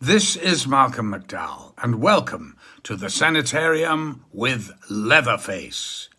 This is Malcolm McDowell, and welcome to the Sanitarium with Leatherface.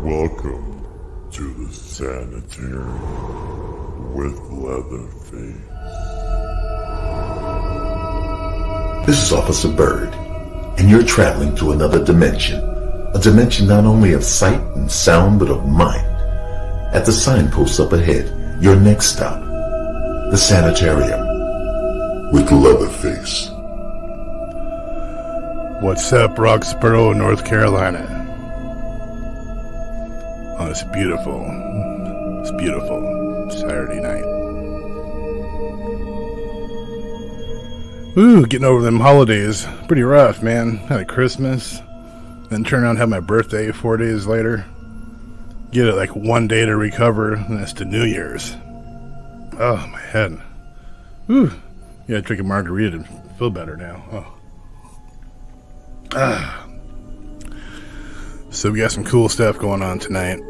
Welcome to the Sanitarium with Leatherface. This is Officer Bird, and you're traveling to another dimension. A dimension not only of sight and sound, but of mind. At the signpost up ahead, your next stop, the Sanitarium with Leatherface. What's up, Roxborough, North Carolina? Oh, it's beautiful Saturday night. Ooh, getting over them holidays. Pretty rough, man. Had a Christmas, then turn around and have my birthday 4 days later. Get it like 1 day to recover, and that's to New Year's. Oh, my head. Ooh, yeah, drink a margarita to feel better now. Oh. So we got some cool stuff going on tonight.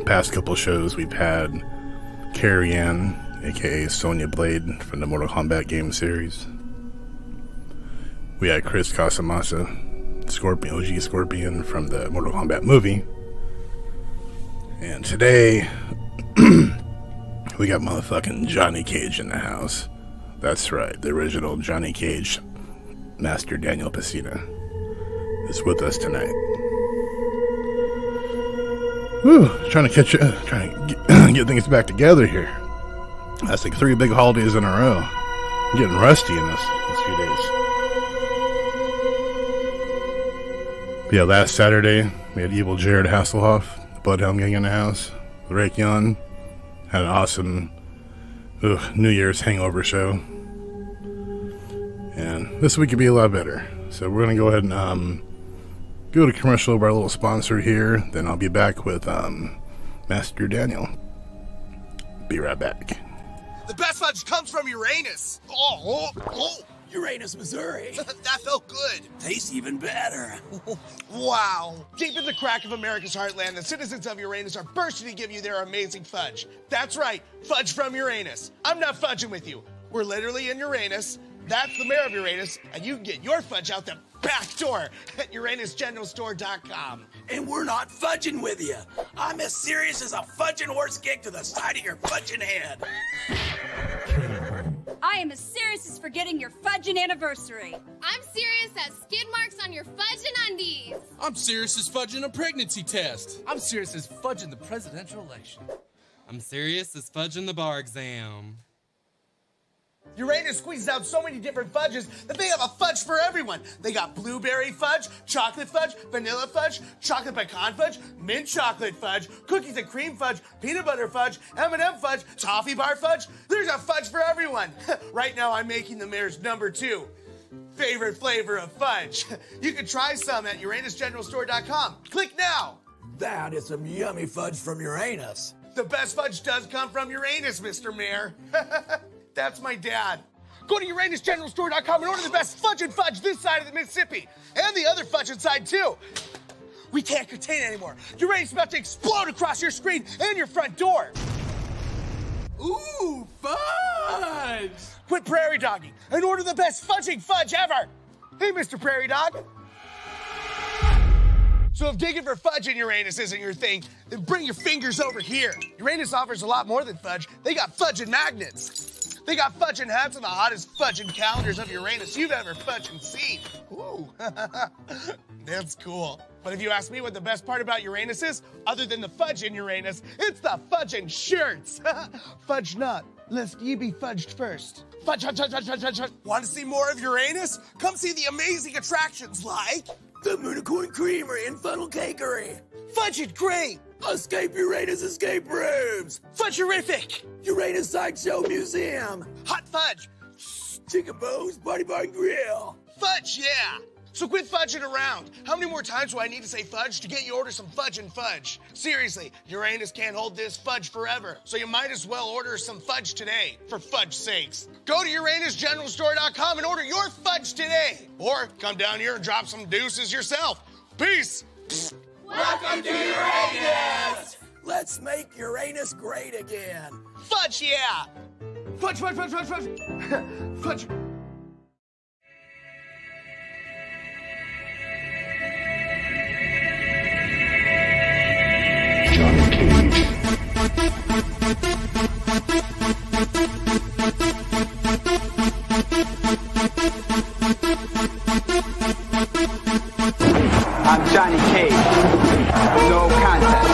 Past couple shows we've had Carrie Ann, aka Sonya Blade from the Mortal Kombat game series. We had Chris Casamassa, Scorpion, OG Scorpion from the Mortal Kombat movie. And today we got motherfucking Johnny Cage in the house. That's right, the original Johnny Cage, Master Daniel Pesina, is with us tonight. Whew, trying to get things back together here. That's like 3 big holidays in a row. I'm getting rusty in this few days. But yeah, last Saturday we had Evil Jared Hasselhoff, the Bloodhound Gang in the house. Raekwon had an awesome New Year's hangover show. And this week could be a lot better. So we're going to go ahead and go to commercial of our little sponsor here. Then I'll be back with Master Daniel. Be right back. The best fudge comes from Uranus. Uranus, Missouri. That felt good. Tastes even better. Wow. Deep in the crack of America's heartland, the citizens of Uranus are bursting to give you their amazing fudge. That's right, fudge from Uranus. I'm not fudging with you. We're literally in Uranus. That's the mayor of Uranus, and you can get your fudge out the back door at UranusGeneralStore.com. And we're not fudging with you. I'm as serious as a fudging horse kick to the side of your fudging head. I am as serious as forgetting your fudging anniversary. I'm serious as skid marks on your fudging undies. I'm serious as fudging a pregnancy test. I'm serious as fudging the presidential election. I'm serious as fudging the bar exam. Uranus squeezes out so many different fudges that they have a fudge for everyone. They got blueberry fudge, chocolate fudge, vanilla fudge, chocolate pecan fudge, mint chocolate fudge, cookies and cream fudge, peanut butter fudge, M&M fudge, toffee bar fudge. There's a fudge for everyone. Right now I'm making the mayor's number 2. favorite flavor of fudge. You can try some at UranusGeneralStore.com. Click now. That is some yummy fudge from Uranus. The best fudge does come from Uranus, Mr. Mayor. That's my dad. Go to UranusGeneralStore.com and order the best fudge and fudge this side of the Mississippi. And the other fudge inside, too. We can't contain it anymore. Uranus is about to explode across your screen and your front door. Ooh, fudge! Quit prairie dogging and order the best fudging fudge ever. Hey, Mr. Prairie Dog. So if digging for fudge in Uranus isn't your thing, then bring your fingers over here. Uranus offers a lot more than fudge. They got fudge and magnets. They got fudge and hats and the hottest fudge and calendars of Uranus you've ever fudge and seen. Ooh, that's cool. But if you ask me what the best part about Uranus is, other than the fudge in Uranus, it's the fudging shirts. Fudge not, lest ye be fudged first. Fudge, fudge, fudge, fudge, fudge, fudge, fudge. Want to see more of Uranus? Come see the amazing attractions like The Moonicorn Creamery and Funnel Cakery. Fudge It Great, Escape Uranus Escape Rooms. Fudgerific, Uranus Sideshow Museum. Hot Fudge, Chicken Bones Party Bar and Grill. Fudge, yeah. So quit fudging around. How many more times do I need to say fudge to get you to order some fudge and fudge? Seriously, Uranus can't hold this fudge forever, so you might as well order some fudge today, for fudge's sakes. Go to UranusGeneralStore.com and order your fudge today. Or come down here and drop some deuces yourself. Peace. Welcome to Uranus! Let's make Uranus great again. Fudge, yeah. Fudge, fudge, fudge, fudge, fudge. Fudge. I'm Johnny Cage. No contest.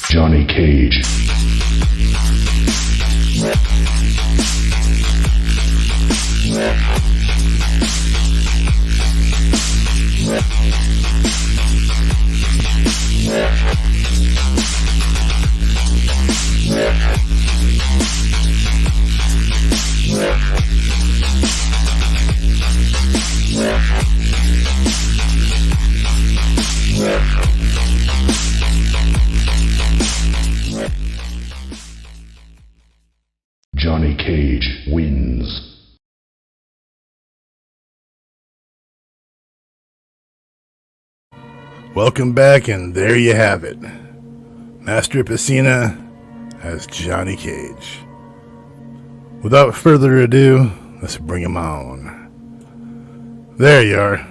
Johnny Cage. Johnny Cage wins. Welcome back, and there you have it. Master Pesina as Johnny Cage. Without further ado, let's bring him on. There you are.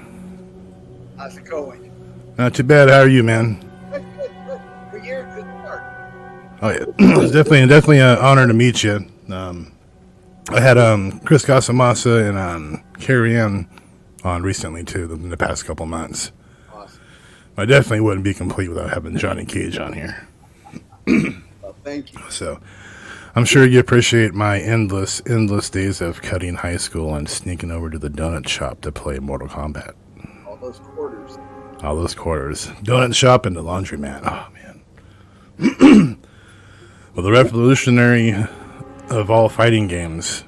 How's it going? Not too bad. How are you, man? Good. For your good start. Oh yeah, it's definitely an honor to meet you. I had Chris Casamassa and Carrie Ann on recently too in the past couple months. Awesome. I definitely wouldn't be complete without having Johnny Cage on here. Well, thank you. So, I'm sure you appreciate my endless days of cutting high school and sneaking over to the donut shop to play Mortal Kombat. All those quarters. All those quarters. Donut shop and the laundromat. Oh, man. Well, the revolutionary of all fighting games,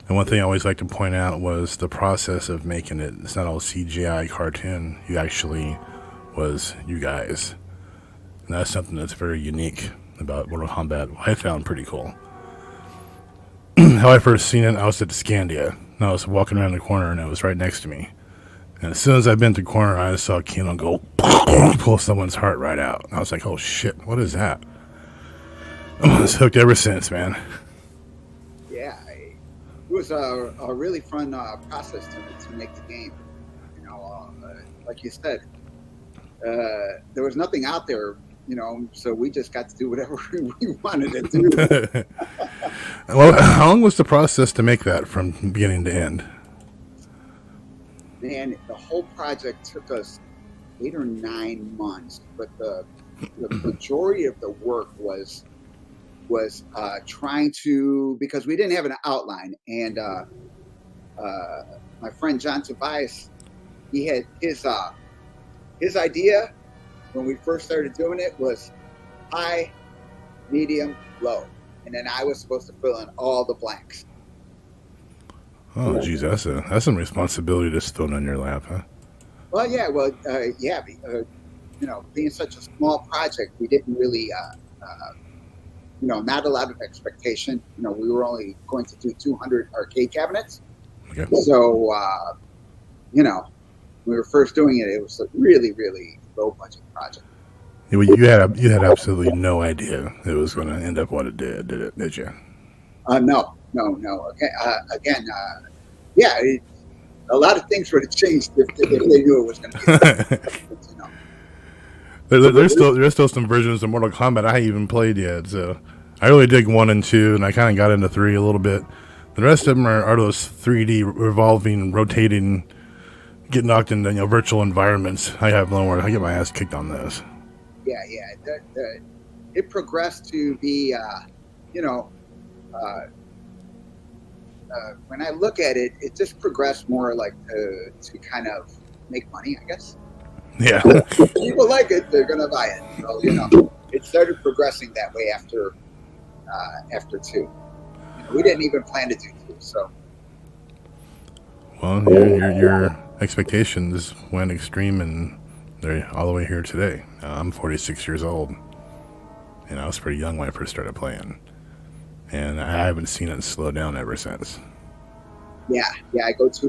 and one thing I always like to point out was the process of making it. It's not all CGI cartoon. You actually was you guys. And that's something that's very unique about Mortal Kombat. I found pretty cool. How I first seen it, I was at the Scandia. And I was walking around the corner, and it was right next to me. And as soon as I bent the corner, I saw Kino go pull someone's heart right out. And I was like, oh shit, what is that? I was hooked ever since, man. Yeah, it was a really fun process to make the game. You know, like you said, there was nothing out there, you know, so we just got to do whatever we wanted to do. Well, how long was the process to make that from beginning to end? Man, the whole project took us 8 or 9 months, but the majority of the work was trying to, because we didn't have an outline, and my friend John Tobias, he had his idea when we first started doing it was high, medium, low, and then I was supposed to fill in all the blanks. Oh, geez, that's some responsibility just thrown on your lap, huh? Well, yeah, you know, being such a small project, we didn't really, you know, not a lot of expectation. You know, we were only going to do 200 arcade cabinets. Okay. So, you know, when we were first doing it, it was a really, really low budget project. You had absolutely no idea it was going to end up what it did you? No. Again, yeah, a lot of things would have changed if they knew it was going to be. You know. There's still some versions of Mortal Kombat I haven't even played yet, so I really dig 1 and 2, and I kind of got into 3 a little bit. The rest of them are those 3D revolving, rotating, get knocked into virtual environments. I get my ass kicked on those. Yeah. It progressed to be, you know, when I look at it, it just progressed more like to kind of make money, I guess. Yeah. If people like it, they're gonna buy it. So, you know, it started progressing that way after 2. You know, we didn't even plan to do 2, so. Well, your expectations went extreme, and they're all the way here today. I'm 46 years old, and I was pretty young when I first started playing, and I haven't seen it slow down ever since. Yeah. I go to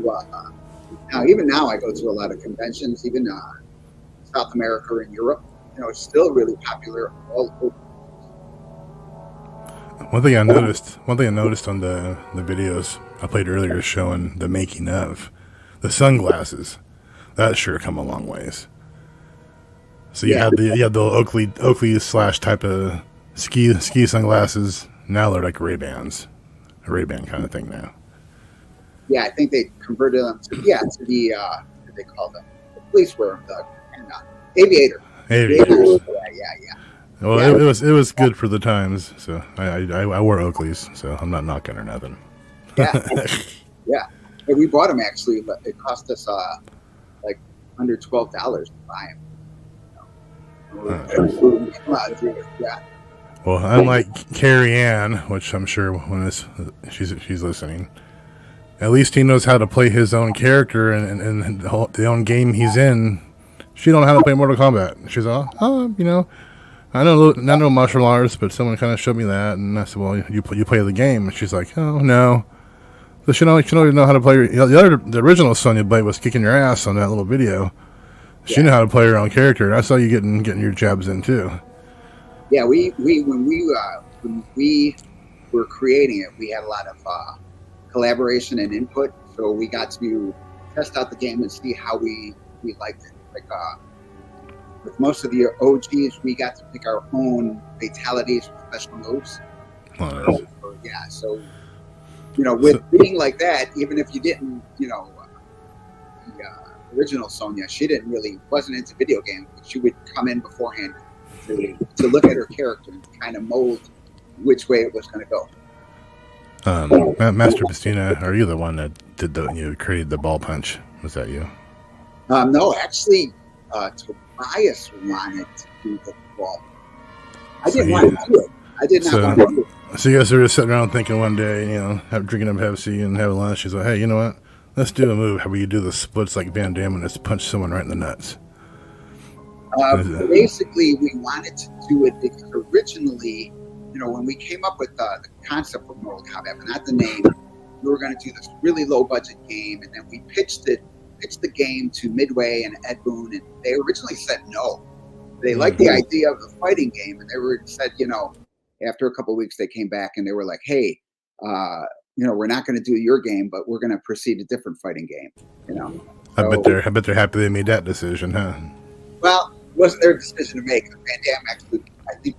now I go to a lot of conventions, even South America and Europe. You know, it's still really popular all over. One thing I noticed on the videos I played earlier showing the making of the sunglasses, that sure come a long ways. So you had the Oakley slash type of ski sunglasses. Now they're like Ray-Bans, a Ray-Ban kind of thing now. Yeah, I think they converted them to the what do they call them? The police wear them, aviator. Aviators. Yeah. Well, yeah. It was good for the times. So I wore Oakleys, so I'm not knocking or nothing. Yeah. And we bought them actually, but it cost us like under $12 to buy them. Yeah. Well, unlike Carrie Ann, which I'm sure when she's listening, at least he knows how to play his own character and the own game he's in. She don't know how to play Mortal Kombat. She's you know, I know martial arts, but someone kind of showed me that, and I said, well, you play the game, and she's like, oh no. So she don't even know how to play. The original Sonya Blade was kicking your ass on that little video. She knew how to play her own character, and I saw you getting your jabs in too. Yeah, when we were creating it, we had a lot of collaboration and input, so we got to test out the game and see how we liked it. Like with most of the OGs, we got to pick our own fatalities, special moves. So you know, with being like that, even if you didn't, you know, the original Sonya, she wasn't into video games, but she would come in beforehand to look at her character and kind of mold which way it was going to go. Master Pesina, are you the one that you created the ball punch? Was that you? No, actually, Tobias wanted to do the ball. I didn't want to do it. I did not want to do it. So you guys were just sitting around thinking one day, drinking up Pepsi and having lunch. She's like, hey, you know what? Let's do a move. How about you do the splits like Van Damme and just punch someone right in the nuts? Basically, we wanted to do it because originally, when we came up with the concept of Mortal Kombat, but not the name, we were going to do this really low budget game, and then we pitched the game to Midway and Ed Boon, and they originally said no. They liked the idea of the fighting game, and they said, after a couple of weeks, they came back and they were like, hey, we're not going to do your game, but we're going to proceed a different fighting game. I bet they're happy they made that decision, huh? Well, it wasn't their decision to make. Van Damme actually, I think,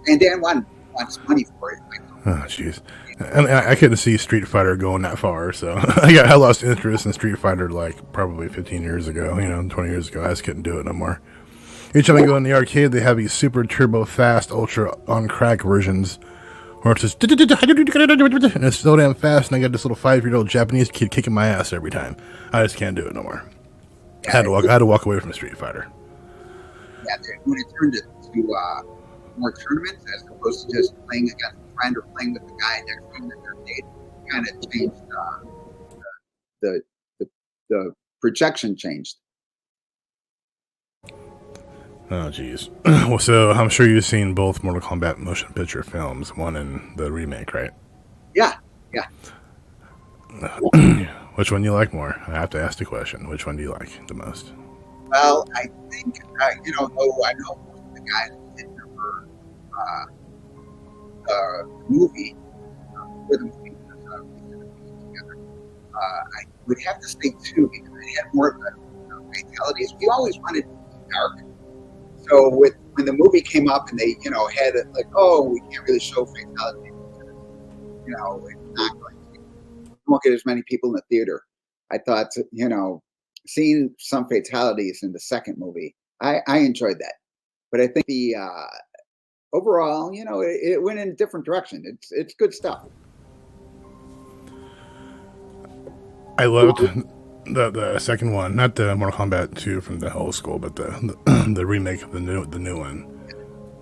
Van Damme wants money for it. Oh, jeez. And I couldn't see Street Fighter going that far, so I lost interest in Street Fighter like probably 15 years ago, 20 years ago. I just couldn't do it no more. Each time I go in the arcade, they have these super turbo fast, ultra on crack versions where it's just and it's so damn fast, and I got this little 5-year-old Japanese kid kicking my ass every time. I just can't do it no more. I had to walk away from Street Fighter. Yeah, when it turned to more tournaments as opposed to just playing against a friend or playing with the guy next to him in their date, kind of changed. The projection changed. Oh, geez. Well, so I'm sure you've seen both Mortal Kombat motion picture films, one and the remake, right? Yeah. Which one do you like more? I have to ask the question. Which one do you like the most? Well, I think, though I know most of the guys who did remember the movie, for the movie together, I would have to say 2 because it had more of the fatalities. We always wanted to be dark. So when the movie came up and they, had it like, oh, we can't really show fatalities, it's not going to, we won't get as many people in the theater. I thought, seeing some fatalities in the second movie, I enjoyed that. But I think the overall, it went in a different direction. It's good stuff. I loved the second one, not the Mortal Kombat 2 from the old school, but the remake of the new one.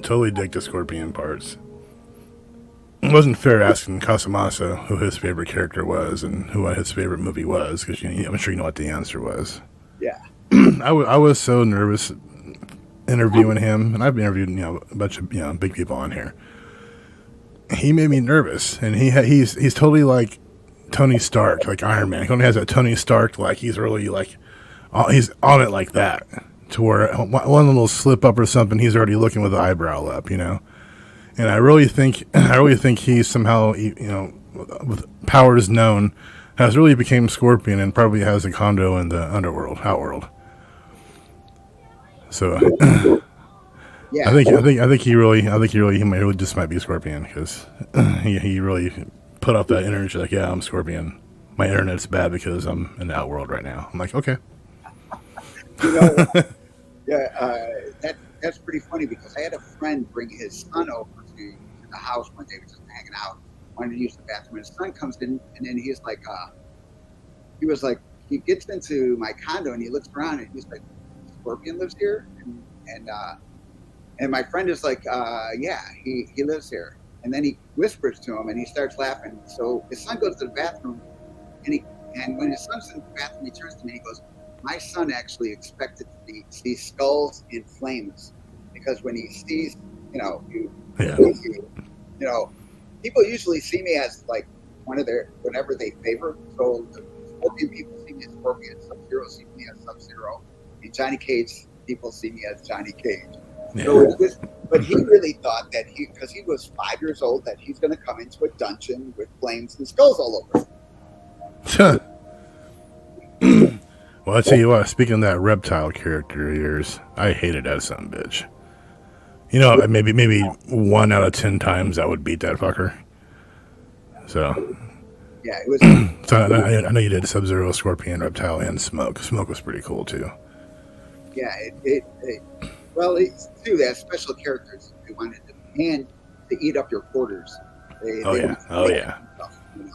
Totally dig the Scorpion parts. It wasn't fair asking Casamassa who his favorite character was and who his favorite movie was, because I'm sure you know what the answer was. Yeah. I was so nervous interviewing him, and I've interviewed a bunch of big people on here. He made me nervous, and he's totally like Tony Stark, like Iron Man. He only has that Tony Stark, like he's really like he's on it like that, to where one little slip up or something, he's already looking with the eyebrow up, And I really think he somehow, with powers known, has really became Scorpion and probably has a condo in the outworld. So, yeah, I think he really just might be Scorpion because he really put up that energy like, yeah, I'm Scorpion. My internet's bad because I'm in the outworld right now. I'm like, okay. That's pretty funny because I had a friend bring his son over to the house one day. We were just hanging out, wanted to use the bathroom. And his son comes in, and then he gets into my condo and he looks around and he's like, Scorpion lives here? And my friend is like, yeah, he lives here. And then he whispers to him and he starts laughing. So his son goes to the bathroom and when his son's in the bathroom, he turns to me and he goes, my son actually expected to see skulls in flames because when he sees, people usually see me as like whenever they favor. So the Scorpion people see me as Scorpion, Sub-Zero see me as Sub-Zero, and Johnny Cage people see me as Johnny Cage. Yeah. So but he really thought that because he was 5 years old, that he's going to come into a dungeon with flames and skulls all over. Well, I'll tell you what, speaking of that reptile character of yours, I hated that son of a bitch. Maybe 1 out of 10 times I would beat that fucker. So, yeah, it was. So I know you did Sub-Zero, Scorpion, Reptile, and Smoke. Smoke was pretty cool too. Yeah, well, it's too that special characters they wanted to, and eat up your quarters. Oh yeah.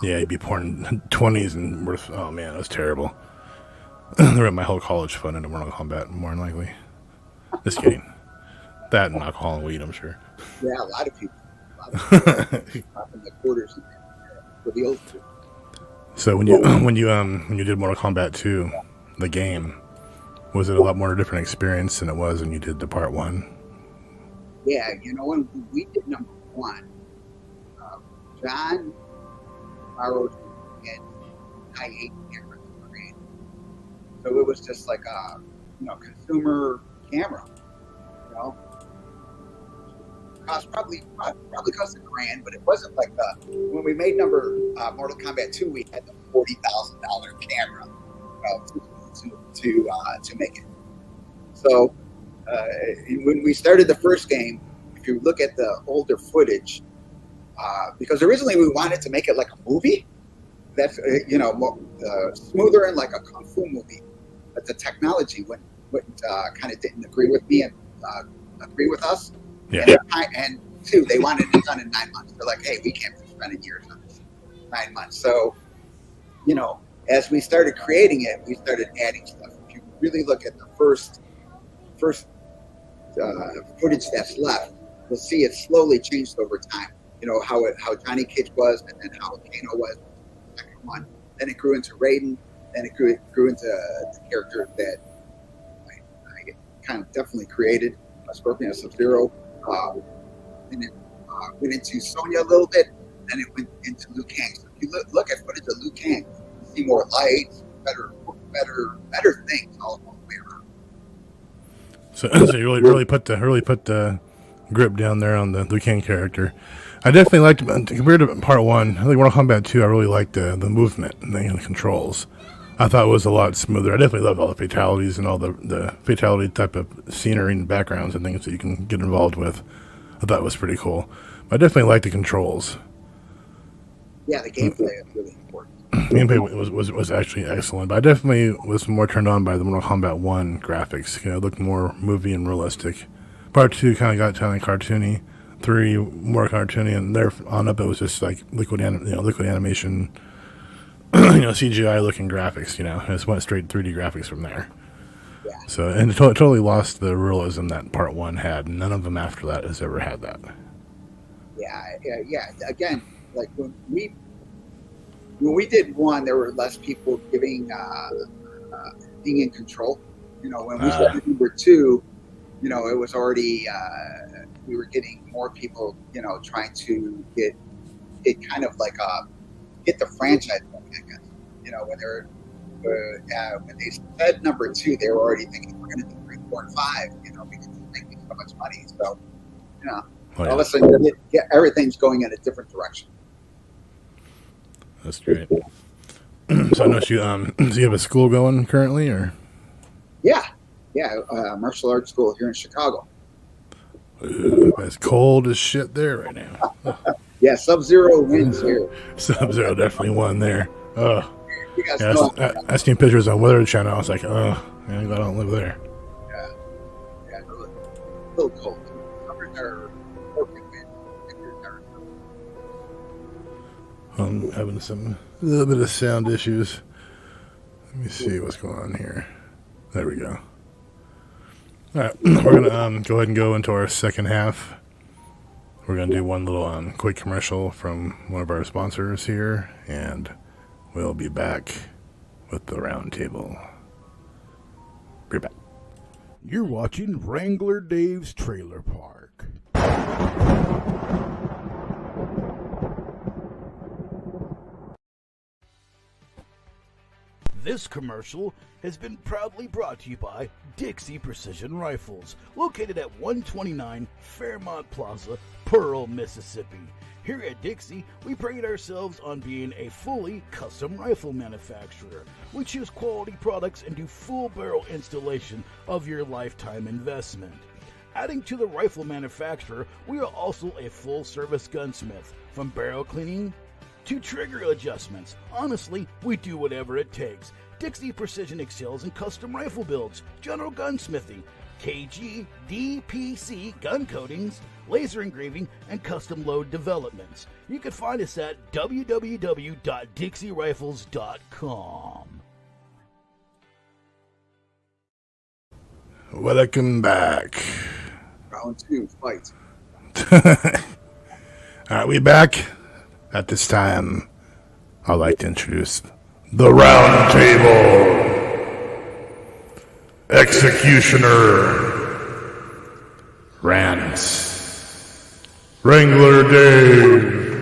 Yeah, you'd be pouring 20s and worth. Oh man, that was terrible. They were my whole college fund into Mortal Kombat, more than likely. Just kidding. That and alcohol and weed, I'm sure. Yeah, a lot of people. Dropping the quarters in there for the old school. So when you did Mortal Kombat 2, the game, was it a lot more different experience than it was when you did the part 1? Yeah, when we did number 1, John borrowed and I 8 cameras to create. So it was just like a consumer camera. Cost probably cost $1,000, but it wasn't like when we made Mortal Kombat 2, we had the $40,000 camera to make it. So when we started the first game, if you look at the older footage, because originally we wanted to make it like a movie, that's smoother and like a kung fu movie, but the technology kind of didn't agree with me and agree with us. Yeah. And 2, they wanted it done in 9 months. They're like, hey, we can't be spending years on this. 9 months. So, as we started creating it, we started adding stuff. If you really look at the first footage that's left, you'll see it slowly changed over time. How Johnny Cage was, and then how Kano was the second one. Then it grew into Raiden. Then it grew into the character that I kind of definitely created, Scorpion Sub-Zero. Then it went into Sonya a little bit, then it went into Liu Kang. So if you look at footage of Liu Kang, you see more lights, better things all the way around. So you really put the grip down there on the Liu Kang character. I definitely liked, compared to part 1, I think Mortal Kombat 2, I really liked the movement and the controls. I thought it was a lot smoother. I definitely love all the fatalities and all the fatality type of scenery and backgrounds and things that you can get involved with. I thought it was pretty cool. But I definitely like the controls. Yeah, the gameplay is really important. Gameplay was actually excellent. But I definitely was more turned on by the Mortal Kombat 1 graphics. It looked more movie and realistic. Part 2 kind of got kind of cartoony. 3 more cartoony, and there on up it was just like liquid animation. CGI looking graphics, it just went straight 3D graphics from there. Yeah. So, and it totally lost the realism that part 1 had. None of them after that has ever had that. Yeah. Again, like when we did 1, there were less people being in control. When we started number 2, it was already we were getting more people, trying to get kind of like get the franchise going, I guess. When they said number 2, they were already thinking we're going to do 3, 4, and 5, because it's making so much money. So, all of a sudden, everything's going in a different direction. That's great. So I know do you have a school going currently, or? Yeah, martial arts school here in Chicago. Ooh, it's cold as shit there right now. Yeah, Sub-Zero wins here. Sub-Zero definitely won there. Oh, I seen pictures on Weather Channel. I was like, I'm glad I don't live there. Yeah, a little cold. Summers are perfect. I'm having a little bit of sound issues. Let me see what's going on here. There we go. All right, we're gonna go ahead and go into our second half. We're gonna do one little quick commercial from one of our sponsors here, and we'll be back with the round table. Be back. You're watching Wrangler Dave's Trailer Park. This commercial has been proudly brought to you by Dixie Precision Rifles, located at 129 Fairmont Plaza, Pearl, Mississippi. Here at Dixie, we pride ourselves on being a fully custom rifle manufacturer. We choose quality products and do full barrel installation of your lifetime investment. Adding to the rifle manufacturer, we are also a full-service gunsmith, from barrel cleaning to trigger adjustments. Honestly, we do whatever it takes. Dixie Precision excels in custom rifle builds, general gunsmithing, KG, DPC gun coatings, laser engraving, and custom load developments. You can find us at www.dixierifles.com. Welcome back. Round 2, fight. Alright, we back. At this time, I'd like to introduce the Round Table. Executioner Rance, Wrangler Dave.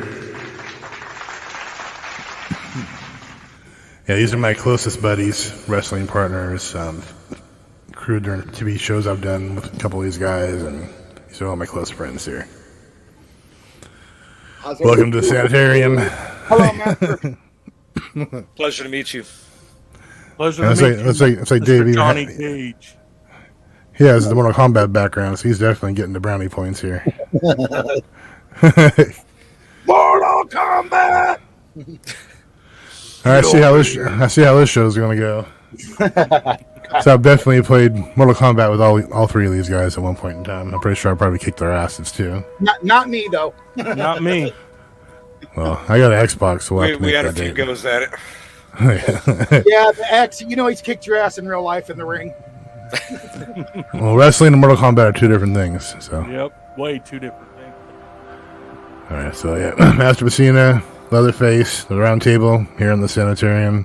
Yeah, these are my closest buddies, wrestling partners, crew during TV shows I've done with a couple of these guys, and these are all my close friends here. Welcome to the Sanitarium. Hello, Master. Pleasure to meet you. Pleasure to meet you. It's like Dave. Johnny Cage. He has the Mortal Kombat background, so he's definitely getting the brownie points here. Mortal Kombat. All right, I see how this show is going to go. So I've definitely played Mortal Kombat with all three of these guys at one point in time. I'm pretty sure I probably kicked their asses too. Not me though. Not me. Well, I got an Xbox, so we had a few goes at it. Yeah, the X. You know he's kicked your ass in real life in the ring. Well, wrestling and Mortal Kombat are two different things. So. Yep, way two different things. All right, so yeah, Master Pesina, Leatherface, the Round Table here in the Sanitarium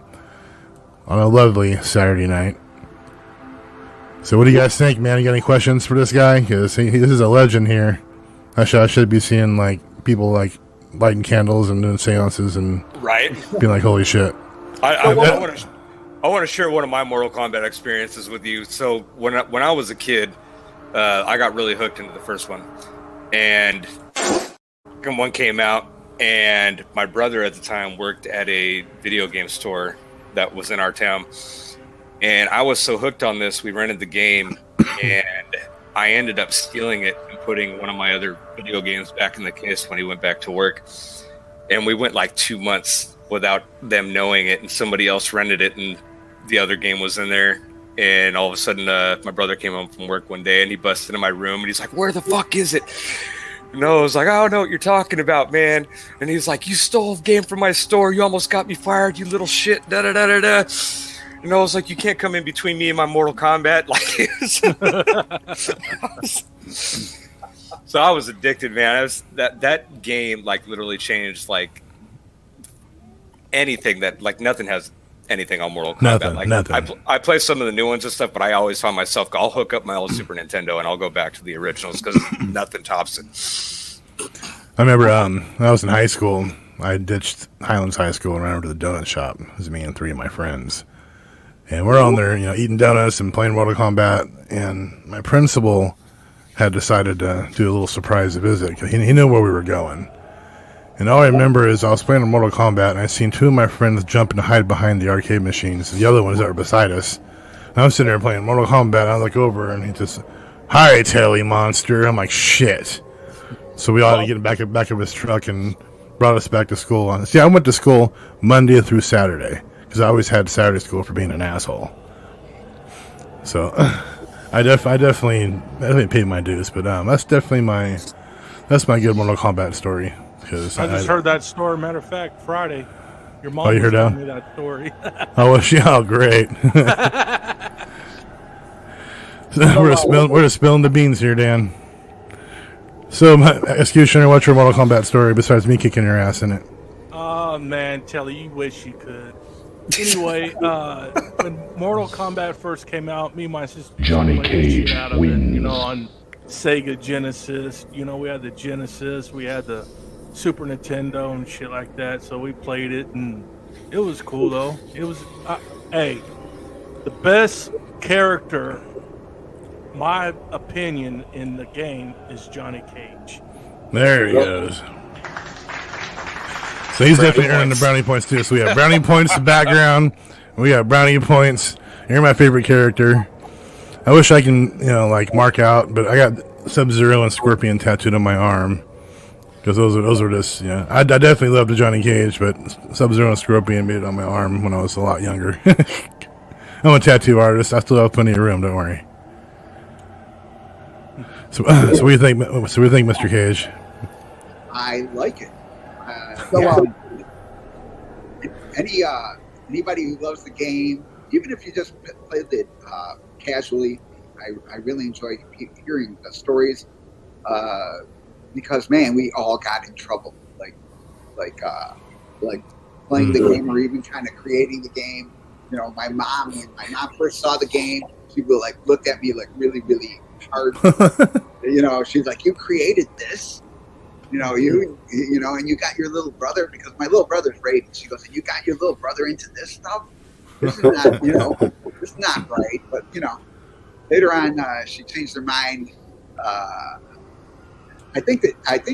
on a lovely Saturday night. So what do you guys think, man? You got any questions for this guy? Because this is a legend here. I should be seeing like people like lighting candles and doing seances and right, being like, holy shit. I want to share one of my Mortal Kombat experiences with you. So when I was a kid, I got really hooked into the first one, and one came out, and my brother at the time worked at a video game store that was in our town, and I was so hooked on this, we rented the game, and I ended up stealing it and putting one of my other video games back in the case when he went back to work, and we went like 2 months without them knowing it, and somebody else rented it, and the other game was in there. And all of a sudden, my brother came home from work one day, and he busted in my room, and he's like, "Where the fuck is it?" And I was like, "I don't know what you're talking about, man." And he's like, "You stole a game from my store. You almost got me fired, you little shit. Da da da da da." And I was like, "You can't come in between me and my Mortal Kombat." So I was addicted, man. That game like literally changed like anything that like nothing has anything on Mortal Kombat. Nothing. I play some of the new ones and stuff, but I always find myself I'll hook up my old Super Nintendo and I'll go back to the originals because nothing tops it. I remember when I was in high school, I ditched Highlands High School and ran over to the donut shop. It was me and three of my friends, and we're on there, eating donuts and playing Mortal Kombat. And my principal had decided to do a little surprise visit because he knew where we were going. And all I remember is I was playing Mortal Kombat, and I seen two of my friends jump and hide behind the arcade machines. The other ones that were beside us. And I'm sitting there playing Mortal Kombat, and I look over, and he just, "Hi, Telly Monster." I'm like, shit. So we all had to get back of his truck and brought us back to school. See, I went to school Monday through Saturday, because I always had Saturday school for being an asshole. So I definitely paid my dues, but that's my good Mortal Kombat story. I just heard that story. Matter of fact, Friday, your mom you heard told me that story. Oh, great. We're just spilling the beans here, Dan. So, Executioner, what's your Mortal Kombat story besides me kicking your ass in it? Oh, man, Telly, you wish you could. Anyway, when Mortal Kombat first came out, me and my sister Johnny Cage wins. On Sega Genesis. We had the Genesis, we had the Super Nintendo and shit like that, so we played it, and it was cool though. It was the best character, my opinion, in the game is Johnny Cage. There he goes. So he's definitely earning the brownie points too. So we have brownie points background, we got brownie points. You're my favorite character. I wish I can mark out, but I got Sub-Zero and Scorpion tattooed on my arm. Because those are just, I definitely loved the Johnny Cage, but Sub-Zero and Scorpion made it on my arm when I was a lot younger. I'm a tattoo artist. I still have plenty of room, don't worry. So what do you think? So what do you think, Mr. Cage? I like it. Anybody who loves the game, even if you just played it casually, I really enjoy hearing the stories because man, we all got in trouble, like playing the game or even kind of creating the game. You know, when my mom first saw the game, she would like look at me like really, really hard. You know, she's like, "You created this." You know, you know, and you got your little brother, because my little brother's rated. She goes, and you got your little brother into this stuff? This is not, you know, this is not right. But, you know, later on, she changed her mind. I think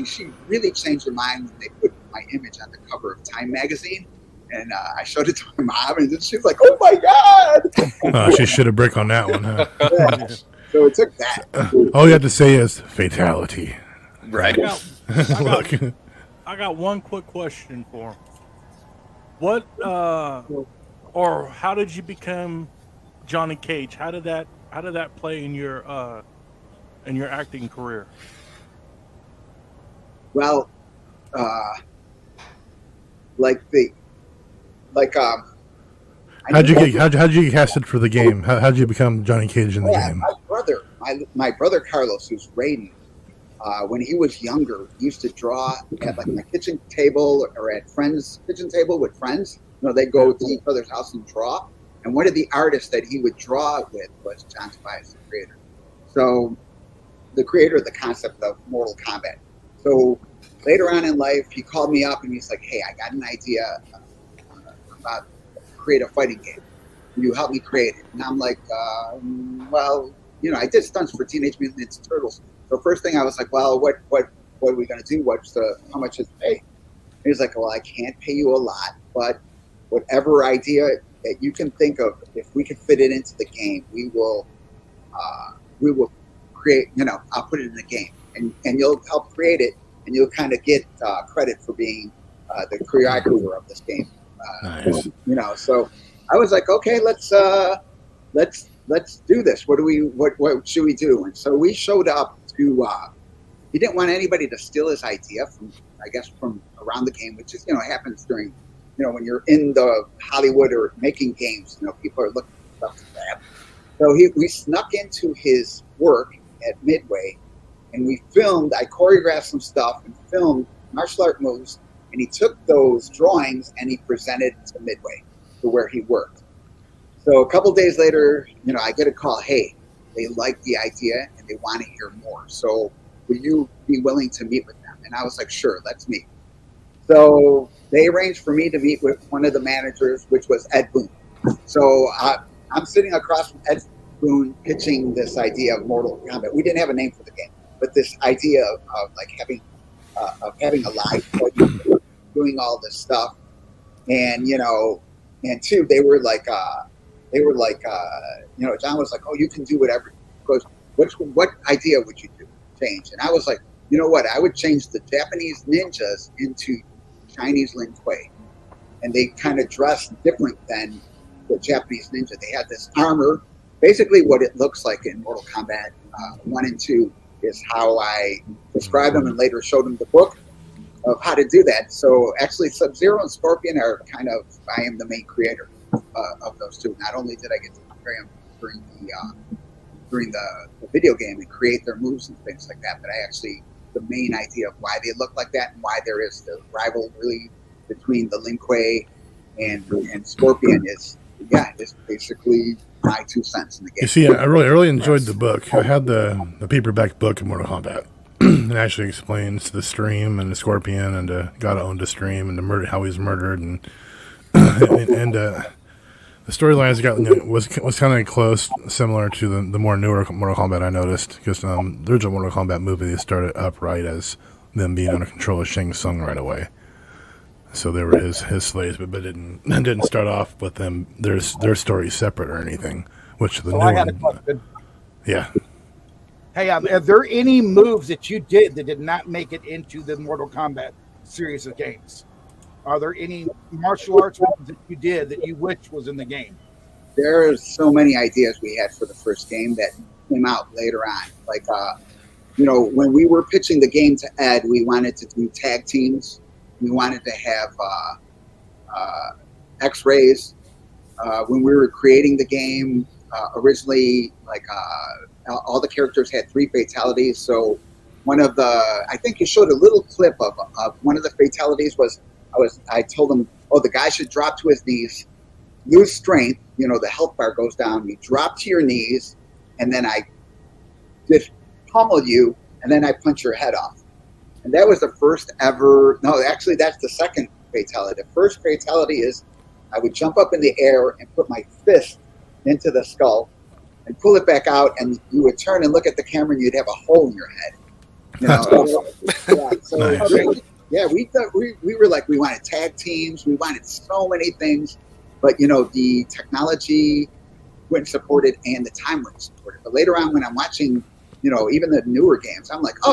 she really changed her mind when they put my image on the cover of Time magazine. And I showed it to my mom, and she was like, "Oh my God!" She should have brick on that one, huh? Yeah. So it took that. All you have to say is fatality. Right. I got one quick question for him. What or how did you become Johnny Cage? How did that play in your acting career? Well, how'd you get casted for the game? How'd you become Johnny Cage in the game? My brother Carlos, who's Raiden, when he was younger, he used to draw at like my kitchen table or at friends' kitchen table with friends. You know, they'd go to each other's house and draw. And one of the artists that he would draw with was John Tobias, the creator. So, the creator of the concept of Mortal Kombat. So, later on in life, he called me up and he's like, "Hey, I got an idea about create a fighting game. Will you help me create it?" And I'm like, well, you know, I did stunts for Teenage Mutant Ninja Turtles. So first thing I was like, well, what are we going to do? How much is it pay? And he's like, well, I can't pay you a lot, but whatever idea that you can think of, if we can fit it into the game, we will create, you know, I'll put it in the game and you'll help create it and you'll kind of get credit for being the choreographer of this game. Nice. You know, so I was like, okay, let's do this. What should we do? And so we showed up to, he didn't want anybody to steal his idea from around the game, which is, you know, happens during, you know, when you're in the Hollywood or making games, you know, people are looking for stuff to grab. So we snuck into his work at Midway and I choreographed some stuff and filmed martial art moves, and he took those drawings and he presented to Midway, to where he worked. So a couple days later, you know, I get a call, "Hey, they like the idea and they want to hear more. So will you be willing to meet with them?" And I was like, "Sure, let's meet." So they arranged for me to meet with one of the managers, which was Ed Boon. So I'm sitting across from Ed Boon pitching this idea of Mortal Kombat. We didn't have a name for the game, but this idea of like having a live fight, doing all this stuff. And, you know, and two, they were like, you know, John was like, "Oh, you can do whatever." He goes, what idea would you change? And I was like, you know what? I would change the Japanese ninjas into Chinese Lin Kuei. And they kind of dressed different than the Japanese ninja. They had this armor. Basically what it looks like in Mortal Kombat 1 and 2 is how I described them and later showed them the book of how to do that. So actually Sub-Zero and Scorpion are I am the main creator of those two. Not only did I get to portray them during the video game and create their moves and things like that, but the main idea of why they look like that and why there is the rivalry between the Lin Kuei and Scorpion is basically my 2 cents in the game. You see, I really enjoyed the book. I had the paperback book of Mortal Kombat. It actually explains the stream and the Scorpion and gotta own the stream and the murder, how he was murdered, and the storylines was kind of close, similar to the more newer Mortal Kombat. I noticed because the original Mortal Kombat movie, they started up right as them being under control of Shang Tsung right away. So they were his slaves, but it didn't start off with them their story separate or anything. Which the new I had a one, question. Yeah. Hey, are there any moves that you did that did not make it into the Mortal Kombat series of games? Are there any martial arts moves that you did that you wish was in the game? There are so many ideas we had for the first game that came out later on. Like when we were pitching the game to Ed, we wanted to do tag teams. We wanted to have X-rays. When we were creating the game, originally, all the characters had 3 fatalities. So one of I think you showed a little clip of one of the fatalities I told him, the guy should drop to his knees, lose strength. The health bar goes down. You drop to your knees, and then I just pummel you, and then I punch your head off. And that was the first ever. No, actually, that's the second fatality. The first fatality is I would jump up in the air and put my fist into the skull and pull it back out, and you would turn and look at the camera, and you'd have a hole in your head. We were like, we wanted tag teams, we wanted so many things, but the technology wouldn't support it, and the time wouldn't support it. But later on, when I'm watching, even the newer games, I'm like, we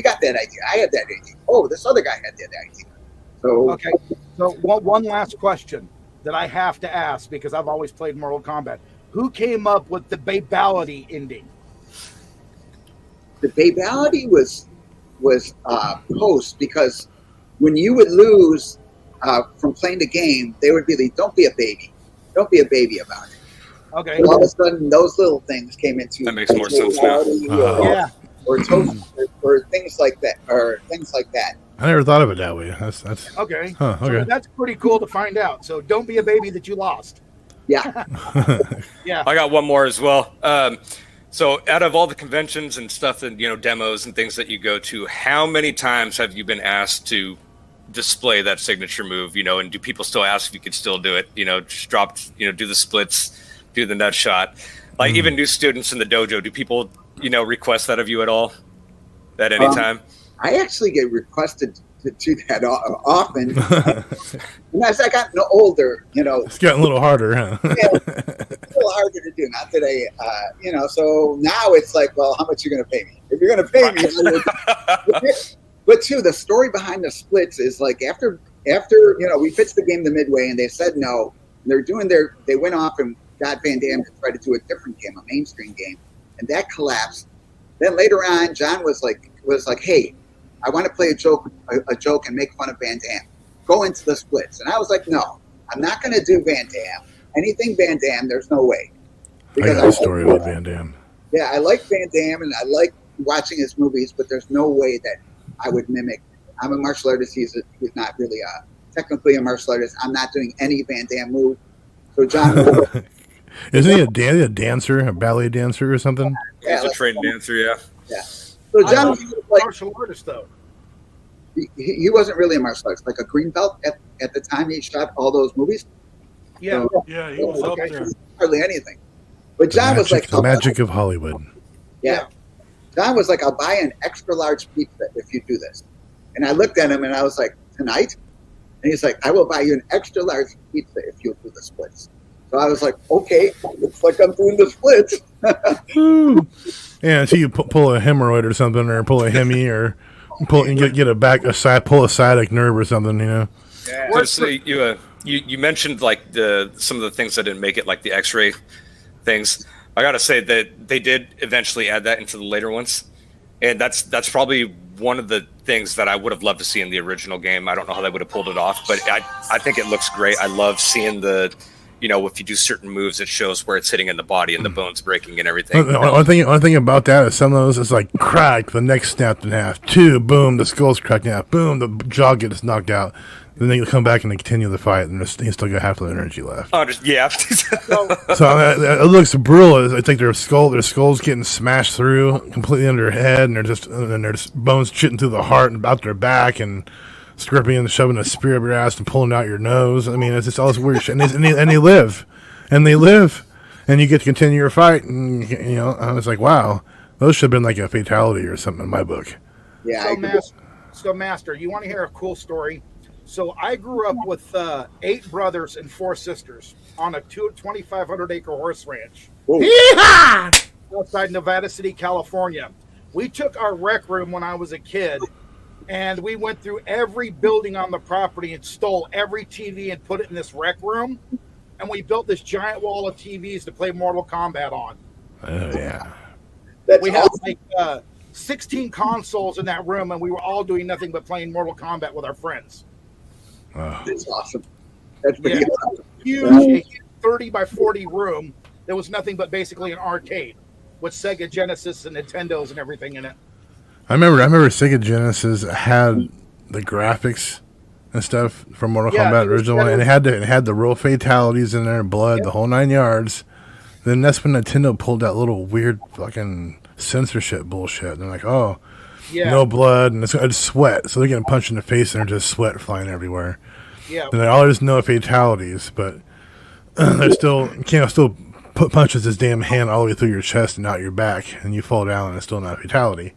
got that idea. I had that idea. Oh, this other guy had that idea. So okay. So one last question that I have to ask, because I've always played Mortal Kombat. Who came up with the babality ending? The babality was post, because when you would lose from playing the game, they would be like, don't be a baby. Don't be a baby about it. Okay. So all of a sudden, those little things came into that makes more sense now. Or things like that. I never thought of it that way. That's okay. Huh, okay. So that's pretty cool to find out. So don't be a baby that you lost. Yeah. Yeah. I got one more as well. So out of all the conventions and stuff and demos and things that you go to, how many times have you been asked to display that signature move? And do people still ask if you could still do it? Just drop, do the splits, do the nut shot. Like even new students in the dojo, do people request that of you at all at any time? I actually get requested to do that often. And as I got older, it's gotten a little harder, huh? Yeah, it's a little harder to do. Not today, so now it's like, well, how much are you going to pay me? If you're going to pay me, but too, the story behind the splits is like after we pitched the game to Midway and they said no, they went off and got Van Damme to try to do a different game, a mainstream game, and that collapsed. Then later on, John was like, hey, I want to play a joke and make fun of Van Damme. Go into the splits. And I was like, no, I'm not going to do Van Damme. Anything Van Damme, there's no way. Because I got a story about Van Damme. Yeah, I like Van Damme and I like watching his movies, but there's no way that I would mimic. I'm a martial artist. He's not really technically a martial artist. I'm not doing any Van Damme move. So John... Isn't he a dancer, a ballet dancer or something? Yeah, he's a trained dancer, yeah. Yeah. So John was like martial artist, though. He wasn't really a martial artist, like a green belt at the time he shot all those movies. Yeah, so, he was up there. Hardly anything. But John was like, the magic of Hollywood. Yeah. John was like, I'll buy an extra large pizza if you do this. And I looked at him and I was like, tonight? And he's like, I will buy you an extra large pizza if you'll do the splits. So I was like, okay, looks like I'm doing the splits. Yeah, so you pull a hemorrhoid or something, or pull a hemi, or pull pull a sciatic nerve or something, Yeah. So you mentioned like some of the things that didn't make it, like the X-ray things. I gotta say that they did eventually add that into the later ones, and that's probably one of the things that I would have loved to see in the original game. I don't know how they would have pulled it off, but I think it looks great. I love seeing if you do certain moves, it shows where it's hitting in the body and the bones breaking and everything. One thing about that is some of those is like crack, the neck snapped in half. 2, boom, the skull's cracked in half. Boom, the jaw gets knocked out. Then they come back and they continue the fight, and they still got half the energy left. Oh, yeah. So it looks brutal. It's like their skull's getting smashed through completely under their head, and they're just bones shitting through the heart and out their back, and scripting and shoving a spear up your ass and pulling out your nose. I mean, it's just all this weird shit. And they live, and you get to continue your fight. And I was like, wow, those should have been like a fatality or something in my book. Yeah. So Master, you want to hear a cool story? So I grew up with 8 brothers and 4 sisters on a 2,500-acre horse ranch outside Nevada City, California. We took our rec room when I was a kid, and we went through every building on the property and stole every TV and put it in this rec room. And we built this giant wall of TVs to play Mortal Kombat on. Oh, yeah. We had like 16 consoles in that room, and we were all doing nothing but playing Mortal Kombat with our friends. That's awesome. That's pretty awesome. Huge 30 by 40 room. There was nothing but basically an arcade with Sega Genesis and Nintendos and everything in it. I remember Sega Genesis had the graphics and stuff from Mortal Kombat original, and it had the real fatalities in there, blood, the whole 9 yards. Then that's when Nintendo pulled that little weird fucking censorship bullshit. And they're like, oh, no blood, and it's sweat. So they're getting punched in the face, and there's just sweat flying everywhere. Yeah. And there's no fatalities, but they're still, you can't still put punches this damn hand all the way through your chest and out your back, and you fall down, and it's still not a fatality.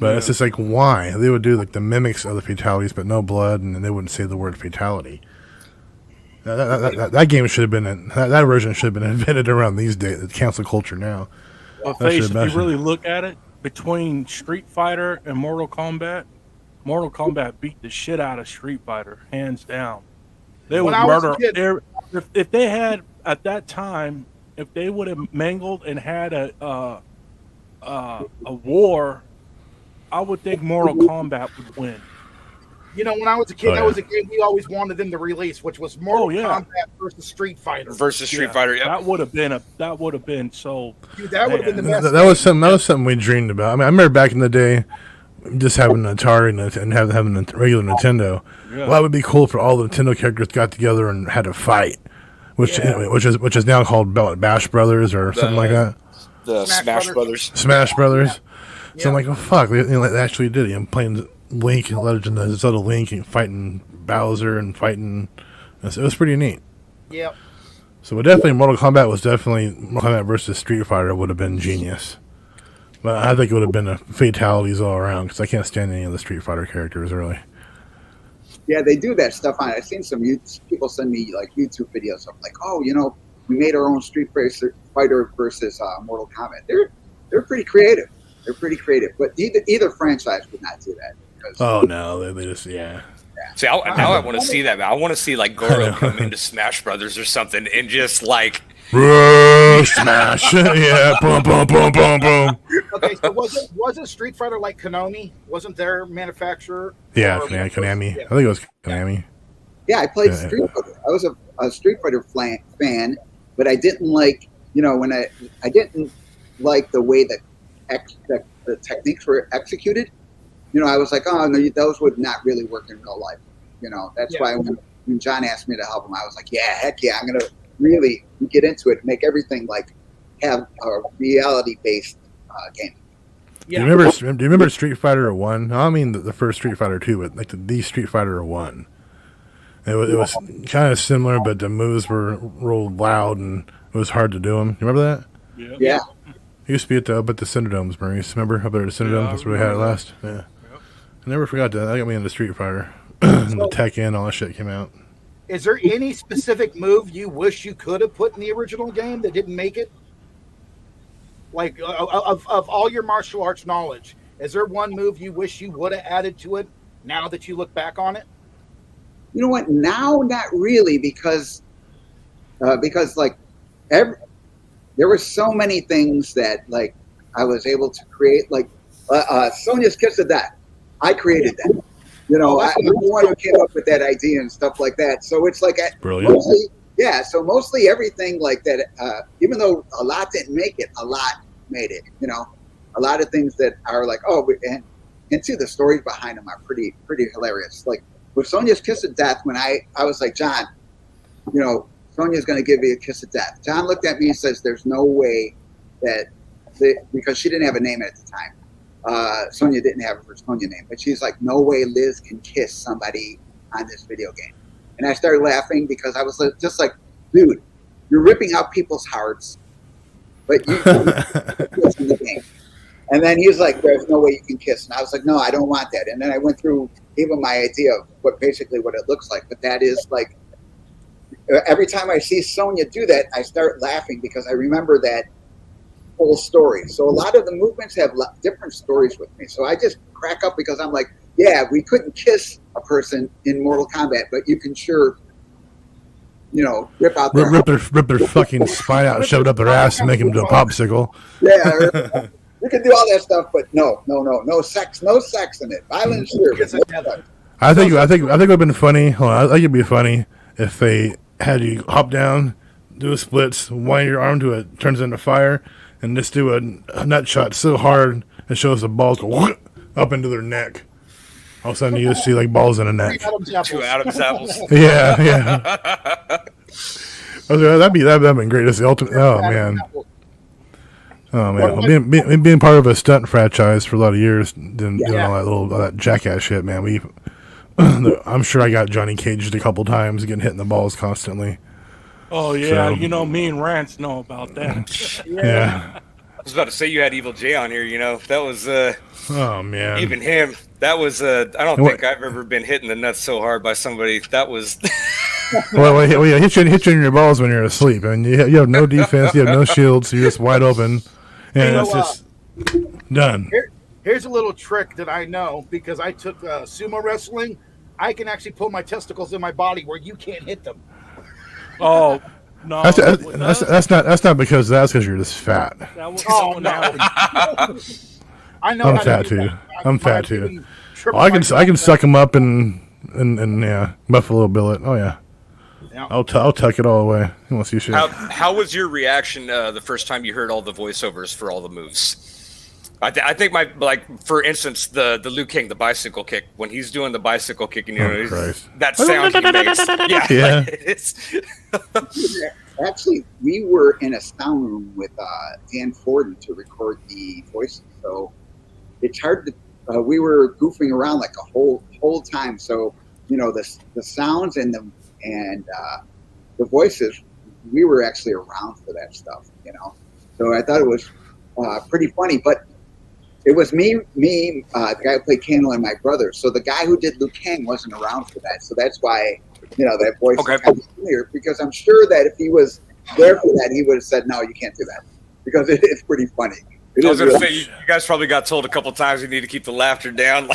But it's just like, why? They would do like the mimics of the fatalities, but no blood, and they wouldn't say the word fatality. That game should have been, that version should have been invented around these days. It's cancel culture now. Well, Face, if you really look at it, between Street Fighter and Mortal Kombat beat the shit out of Street Fighter, hands down. They would murder. If they had, at that time, if they would have mangled and had a war, I would think Mortal Kombat would win. You know, when I was a kid, that was a game we always wanted them to release, which was Mortal Kombat versus Street Fighter. Yep. That would have been so. Dude, that would have been the best. That was something we dreamed about. I mean, I remember back in the day, just having an Atari and having a regular Nintendo. Yeah. Well, that would be cool for all the Nintendo characters got together and had a fight, which is now called Bash Brothers or something like that. The Smash Brothers. Smash Brothers. Yeah. So I'm like, oh fuck, they actually did it. I'm playing Link and Legend of Zelda Link and fighting Bowser and fighting. It was pretty neat. Yep. So Mortal Kombat versus Street Fighter would have been genius. But I think it would have been fatalities all around because I can't stand any of the Street Fighter characters really. Yeah, they do that stuff on. I've seen some people send me like YouTube videos of like, oh, you know, we made our own Street Fighter versus Mortal Kombat. They're pretty creative. They're pretty creative, but either franchise would not do that. Oh no, they just See, now I want to see that. Man. I want to see like Goro come into Smash Brothers or something and just like smash, yeah, boom, boom, boom, boom, boom. Okay, so wasn't Street Fighter like Konami? Wasn't their manufacturer? Yeah, Konami. I think it was Konami. Yeah, I played Street Fighter. I was a Street Fighter fan, but I didn't like, you know, when I didn't like the way that the techniques were executed. You know, I was like, oh, no, those would not really work in real life. You know, that's why when John asked me to help him, I was like, yeah, heck yeah, I'm going to really get into it and make everything like have a reality-based game. Yeah. Do you remember Street Fighter 1? I mean the first Street Fighter 2, but like the Street Fighter 1. It was kind of similar, but the moves were real loud and it was hard to do them. You remember that? Yeah. It used to be at the Cinedomes, Maurice. Remember up there at the Cinedomes? That's where we had it last. Yeah. I never forgot that. That got me into Street Fighter. And the Tekken, all that shit came out. Is there any specific move you wish you could have put in the original game that didn't make it? Like, of all your martial arts knowledge, is there one move you wish you would have added to it now that you look back on it? You know what? Now, not really, because like, there were so many things that, like, I was able to create, like, Sonya's Kiss of Death. I created that. You know, I'm the one who came up with that idea and stuff like that. So it's like, mostly everything like that, even though a lot didn't make it, a lot made it. You know, a lot of things that are like, and too, the stories behind them are pretty hilarious. Like with Sonya's Kiss of Death, when I was like, John, you know, Sonya's going to give me a kiss of death. John looked at me and says, there's no way that, because she didn't have a name at the time. Sonya didn't have her Sonya name, but she's like, no way Liz can kiss somebody on this video game. And I started laughing because I was just like, dude, you're ripping out people's hearts, but you kiss in the game. And then he's like, there's no way you can kiss. And I was like, no, I don't want that. And then I went through even my idea of what it looks like. But that is like, every time I see Sonya do that, I start laughing because I remember that whole story. So a lot of the movements have different stories with me. So I just crack up because I'm like, yeah, we couldn't kiss a person in Mortal Kombat, but you can sure, you know, rip out their fucking spine out and shove it up their ass and make them do a popsicle. Yeah. You can do all that stuff, but no sex in it. Violence, sure, but no sex. I think it would have been funny. Hold on, I think it'd be funny if they had you hop down, do a splits, wind your arm to it, turns into fire, and just do a nut shot so hard it shows the balls go up into their neck. All of a sudden, you just see like balls in a neck. Two Adam's apples. Yeah. That'd been great. It's the ultimate. Oh man. Well, being part of a stunt franchise for a lot of years, doing all that jackass shit, man. I'm sure I got Johnny caged a couple times, getting hit in the balls constantly. Oh yeah, me and Rance know about that. Yeah. I was about to say you had Evil J on here. That was. Oh man. Even him. That was. I don't think I've ever been hit in the nuts so hard by somebody. That was. well, hit you in your balls when you're asleep, and you have no defense, you have no shields, so you're just wide open, and it's just done. Here's a little trick that I know because I took sumo wrestling. I can actually pull my testicles in my body where you can't hit them. Oh no, that's not because that's because you're just fat. I know. I'm fat too. I'm fat too. I can suck them up and Buffalo billet. Oh yeah. I'll tuck it all away. He wants to see shit. How was your reaction the first time you heard all the voiceovers for all the moves? I think for instance, the Liu Kang, the bicycle kick, when he's doing the bicycle kick, and that sound he makes. Actually, we were in a sound room with Dan Forden to record the voices, so it's hard to. We were goofing around like a whole time, so the sounds and the voices, we were actually around for that stuff, So I thought it was pretty funny, but it was me, the guy who played Kano, and my brother. So the guy who did Liu Kang wasn't around for that, so that's why that voice is kind of familiar. Because I'm sure that if he was there for that, he would have said, "No, you can't do that," because it's pretty funny. I was going to say, you guys probably got told a couple times you need to keep the laughter down.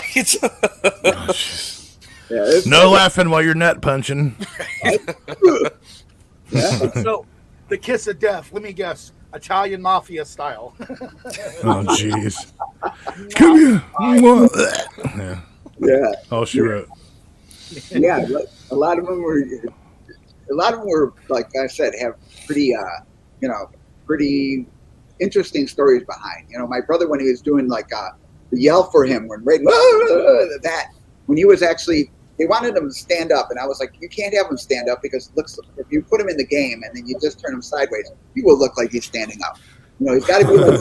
No laughing while you're nut punching. So, the kiss of death. Let me guess, Italian mafia style. Oh, jeez. Come here. Yeah. Oh, she wrote. Yeah, a lot of them were, like I said, have pretty, pretty interesting stories behind. My brother, when he was doing the yell for him when Raiden, when he was actually, they wanted him to stand up, and I was like, you can't have him stand up because it looks, if you put him in the game and then you just turn him sideways, he will look like he's standing up. He's got to be like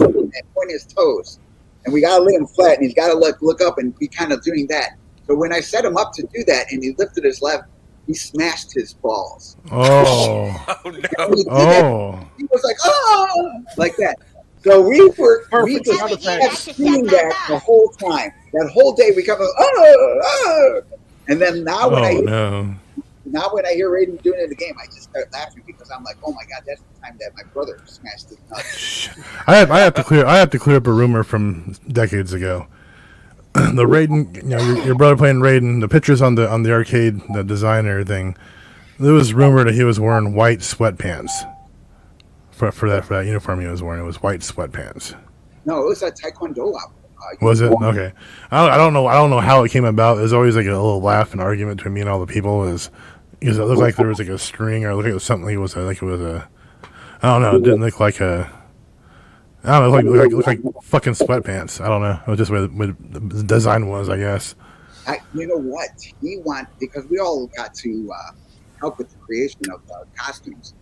pointing his toes, and we got to lay him flat, and he's got to look up and be kind of doing that. So when I set him up to do that, and he lifted his left, he smashed his balls. Oh. Oh no! He was like, oh, like that. So we kept doing that the whole time. That whole day we kept going, oh. And then now when I hear Raiden doing it in the game, I just start laughing because I'm like, oh my god, that's the time that my brother smashed his nuts. I have to clear up a rumor from decades ago. The Raiden, your brother playing Raiden, the pictures on the arcade, the design and everything, there was rumor that he was wearing white sweatpants. For that uniform he was wearing, it was white sweatpants. No, it was a Taekwondo outfit. Was it? Okay. I don't know how it came about. There's always like a little laugh and argument between me and all the people. Because it looked like there was like a string, or it looked like it was something. It was I don't know. It didn't look like a. I don't know. It looked like fucking sweatpants. I don't know. It was just where the design was, I guess. You know what? Because we all got to help with the creation of costumes.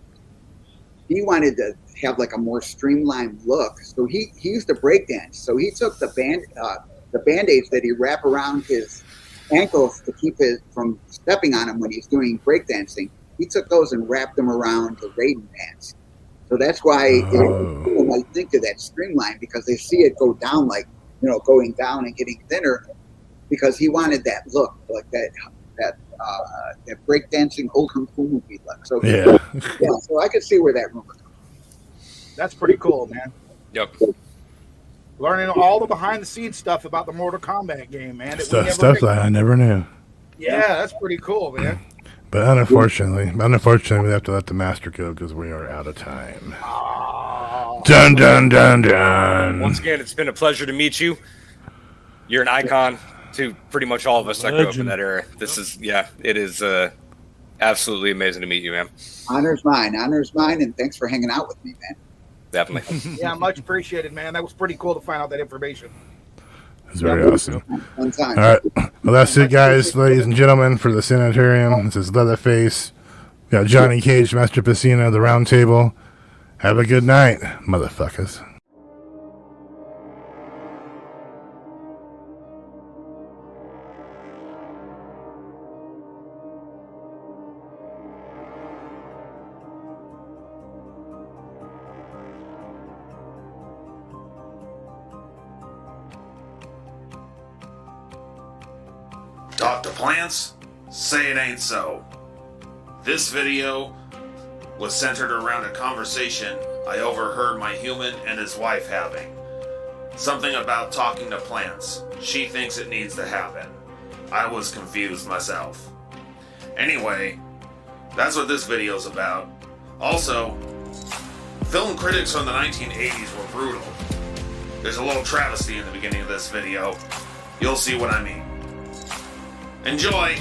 He wanted to have like a more streamlined look, so he used to breakdance. So he took the band-aids that he wrap around his ankles to keep it from stepping on him when he's doing breakdancing. He took those and wrapped them around the Raiden pants. So that's why people might think of that streamline, because they see it go down, like going down and getting thinner, because he wanted that look, like that breakdancing old kung fu movie look. So so I could see where that rumor comes from. That's pretty cool, man. Yep. Learning all the behind the scenes stuff about the Mortal Kombat game, man. Stuff that I never knew. Yeah, that's pretty cool, man. But unfortunately, we have to let the master go because we are out of time. Dun dun dun dun. Once again, it's been a pleasure to meet you. You're an icon to pretty much all of us that grew up in that era. This is, it is absolutely amazing to meet you, man. Honor's mine, and thanks for hanging out with me, man. Definitely. Yeah, much appreciated, man. That was pretty cool to find out that information. It's very awesome. One time. All right. Well, that's it, guys, ladies and gentlemen, for the Sanitarium. This is Leatherface. We got Johnny Cage, Master Pesina, the Round Table. Have a good night, motherfuckers. Talk to plants? Say it ain't so. This video was centered around a conversation I overheard my human and his wife having. Something about talking to plants. She thinks it needs to happen. I was confused myself. Anyway, that's what this video's about. Also, film critics from the 1980s were brutal. There's a little travesty in the beginning of this video. You'll see what I mean. Enjoy!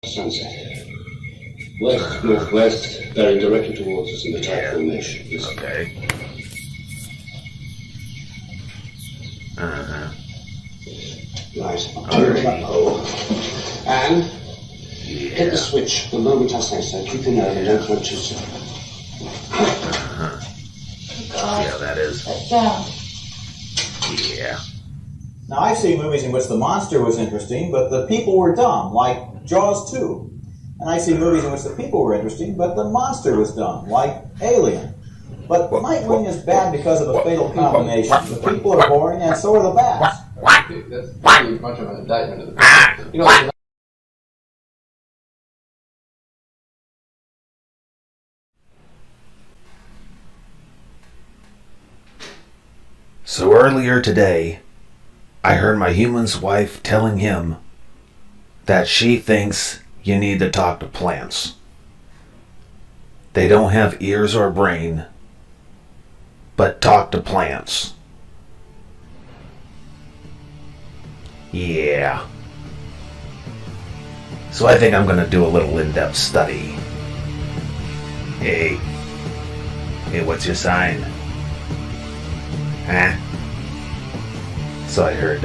Sunset. West, northwest, bearing directly towards us in the tide formation. Okay. Right. Turn it up, hole. And hit the switch the moment I say so. Keep your nerve and don't float too soon. Yeah, that is. Yeah. Now, I've seen movies in which the monster was interesting, but the people were dumb, like Jaws 2. And I see movies in which the people were interesting, but the monster was dumb, like Alien. But Nightwing is bad because of a fatal combination. The people are boring, and so are the bats. That's pretty much of an indictment of the people. You know, So earlier today, I heard my human's wife telling him that she thinks you need to talk to plants. They don't have ears or brain, but talk to plants. Yeah. So I think I'm going to do a little in-depth study. Hey, what's your sign? Huh? So I heard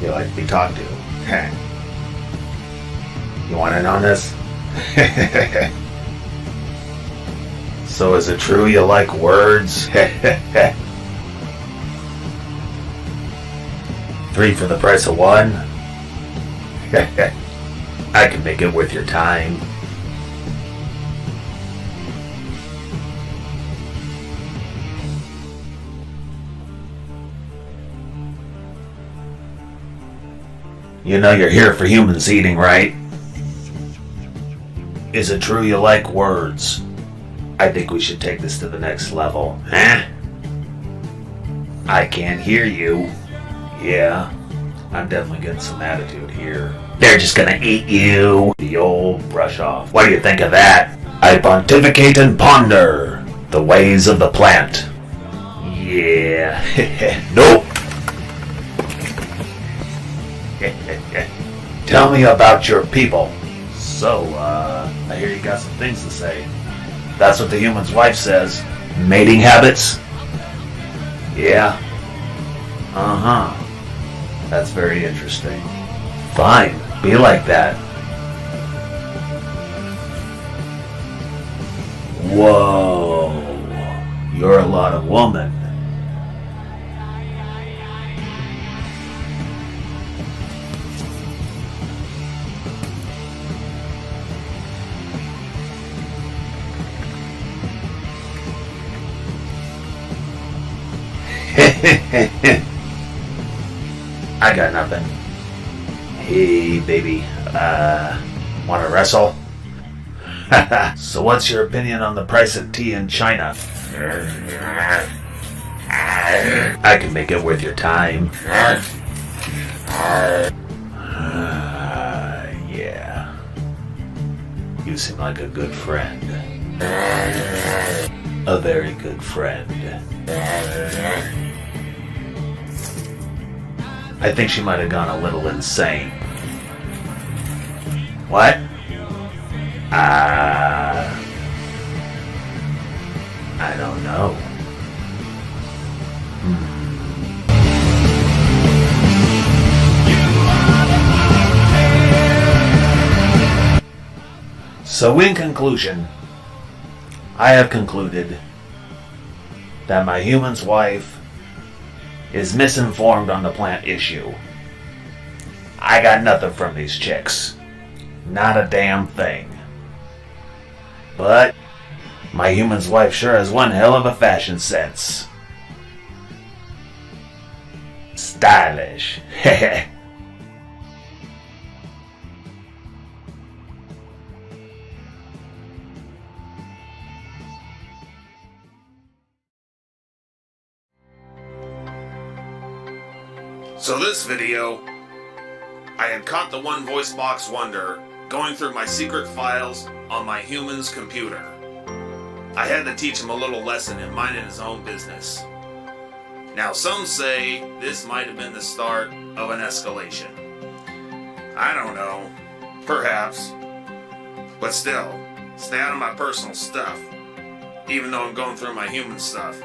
you like to be talked to. Huh? You want in on this? So is it true you like words? 3 for the price of 1? I can make it worth your time. You know you're here for humans eating, right? Is it true you like words? I think we should take this to the next level. Huh? I can't hear you. Yeah, I'm definitely getting some attitude here. They're just gonna eat you. The old brush off. What do you think of that? I pontificate and ponder the ways of the plant. Yeah. Nope. Tell me about your people. So, I hear you got some things to say. That's what the human's wife says. Mating habits? Yeah. Uh-huh. That's very interesting. Fine, be like that. Whoa. You're a lot of woman. I got nothing. Hey, baby. Wanna wrestle? So what's your opinion on the price of tea in China? I can make it worth your time. Yeah. You seem like a good friend. A very good friend. I think she might have gone a little insane. What? I don't know. So in conclusion, I have concluded that my human's wife is misinformed on the plant issue. I got nothing from these chicks. Not a damn thing. But my human's wife sure has one hell of a fashion sense. Stylish. Heh. So this video, I had caught the one voice box wonder going through my secret files on my human's computer. I had to teach him a little lesson in minding his own business. Now some say this might have been the start of an escalation. I don't know, perhaps. But still, stay out of my personal stuff, even though I'm going through my human stuff.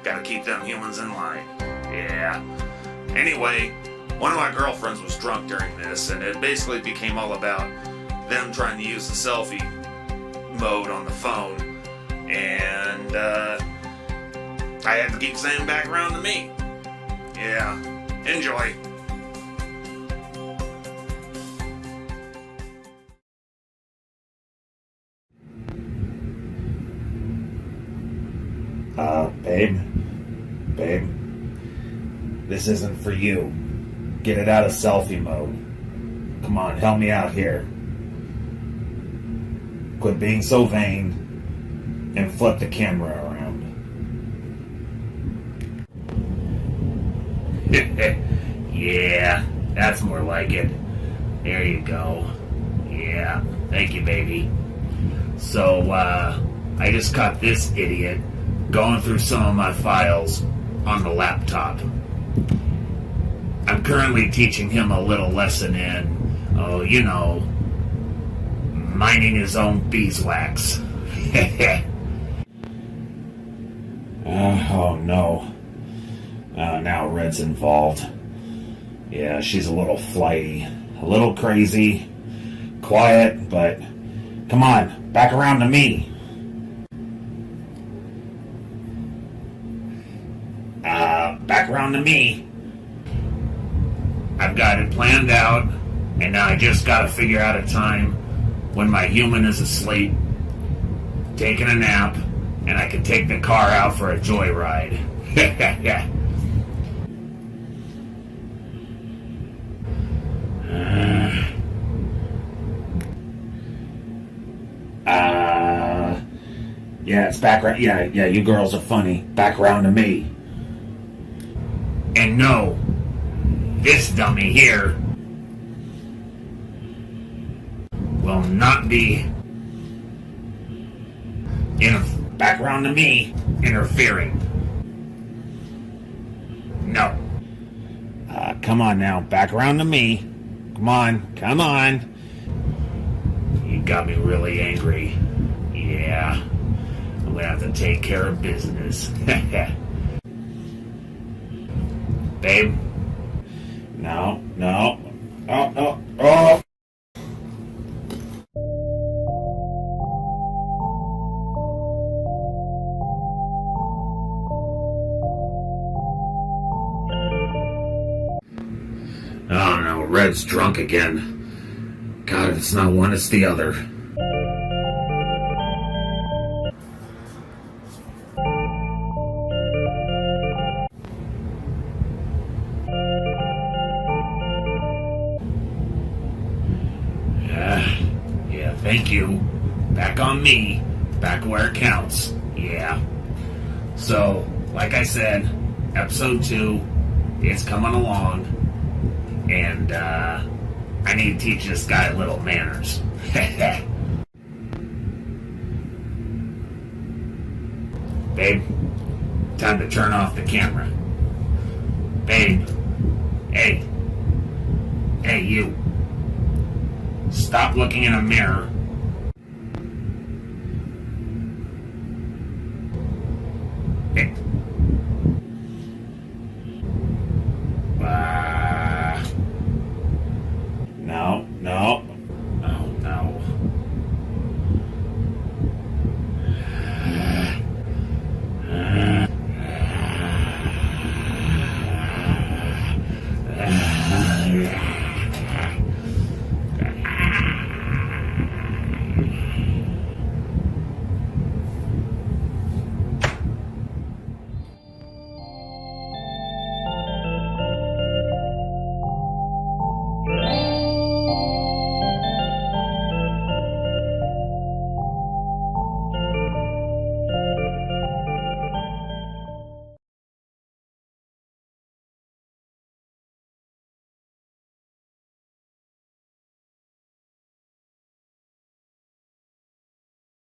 Gotta keep them humans in line. Yeah. Anyway, one of my girlfriends was drunk during this, and it basically became all about them trying to use the selfie mode on the phone. And I had to keep saying back around to me. Yeah. Enjoy. Babe, this isn't for you. Get it out of selfie mode. Come on, help me out here. Quit being so vain and flip the camera around. Yeah, that's more like it. There you go. Yeah, thank you, baby. So, I just caught this idiot going through some of my files on the laptop. I'm currently teaching him a little lesson in, mining his own beeswax. Oh no. Now Red's involved. Yeah, she's a little flighty, a little crazy, quiet, but come on, back around to me. Back around to me. I've got it planned out, and now I just gotta figure out a time when my human is asleep, taking a nap, and I can take the car out for a joyride. Yeah, it's back. Yeah, you girls are funny. Back around to me. And no, this dummy here will not be back around to me interfering. No. Come on now, back around to me. Come on. You got me really angry. Yeah, I'm gonna have to take care of business. Babe? No. Oh. Oh no, Red's drunk again. God, if it's not one, it's the other. Thank you. Back on me. Back where it counts. Yeah. So, like I said, episode 2 is coming along. And, I need to teach this guy little manners. Babe, time to turn off the camera. Babe. Hey. Hey, you. Stop looking in a mirror